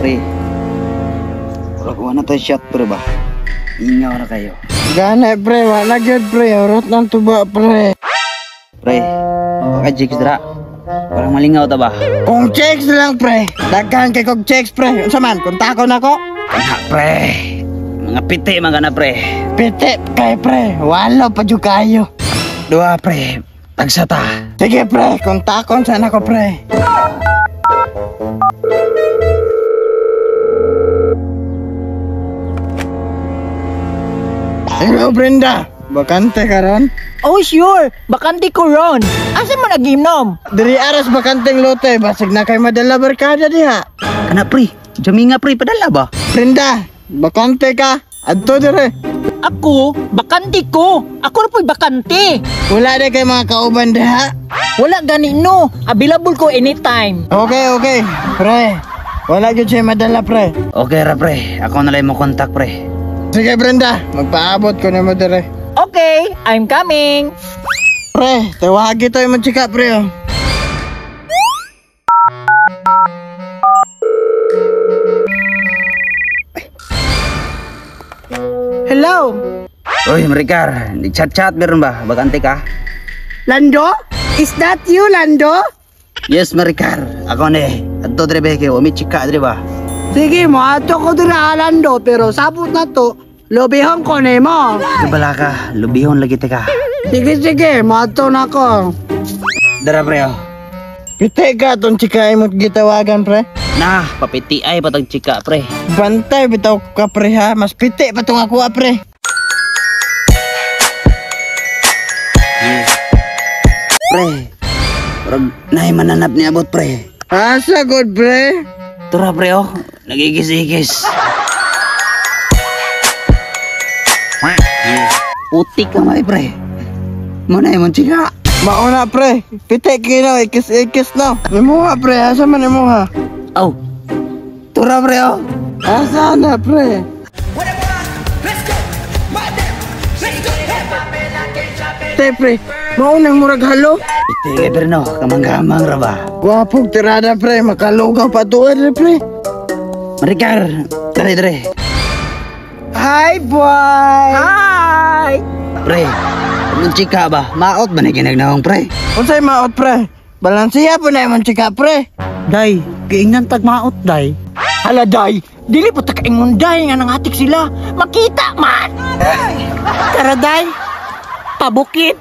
Pre, wala na tayo shot pre ba? Ingaw na kayo. Gana pre, wala gyud pre, urot nang tuba pre. Pre, baka jigs dra. Parang malingaw ta ba? Kung checks lang pre, daghan kay kog checks pre. Unsa man, kontakon ako? Anak pre, mga piti mga na pre. Piti kay pre, walo pa jud kayo. Dua pre, tagsata. Sige pre, kontakon sana ko pre. Hello Brenda, bakante ka ron? Oh sure, bakante ko ron. Asa mo nag-inom? Diri aras bakanteng lote, basig na kay madala barkada diha. Kana pre, jaminga pre, padala ba? Brenda, bakante ka? Adto dire. Ako, bakante ko. Ako na po'y bakante. Wala na kay mga kauban diha. Wala gani no, available ko anytime. Okay, pre. Wala gyud siya madala pre. Okay ra pre, ako na lang mo kontak pre. Sige Brenda, magpaabot ko na mo dire. Okay, I'm coming. Pre, tawagi tayo magchika pre oh. Hello, Oy, Marikar, di chat-chat meron ba? Bagante ka? Lando? Is that you, Lando? Yes, Marikar. Ako ni. Adto dire beke, umi chika dire ba? Sige mo, ato ko doon na Lando, pero sabot na to, lobihon ko na mo. Bala ka, lubihon lagi te ka. Sige, mato na ko. Dara pre oh. Pite ka tong chika imong gitawagan pre. Nah, papiti ay patag chika pre. Bantay bitaw ka pre ha, mas pite pa tong ako pre. Pre. Parang naay mananap ni abot pre. Asa good pre? Tura pre oh, nagigis-igis. Utik ka may pre. Muna yung chika. Mauna pre, pite kino ikis-ikis no. Imuha pre, asa man imuha? Aw. Tura pre oh. Asa na pre? Te pre, maunang murag halo. Iti pre no, kamang-kamang ra ba? Gwapog tirada pre, makalugaw pa tuwad pre. Marikar, dare. Hi boy! Hi! Pre, yung chika ba? Maot ba na ginagnawang pre? Unsay maot pre? Balansiya po na imong chika pre. Day, kiingnan tagmaot, day. Hala, day, dili po takaingon, day, nga nangatik sila. Makita man! Tara, day, pabukid.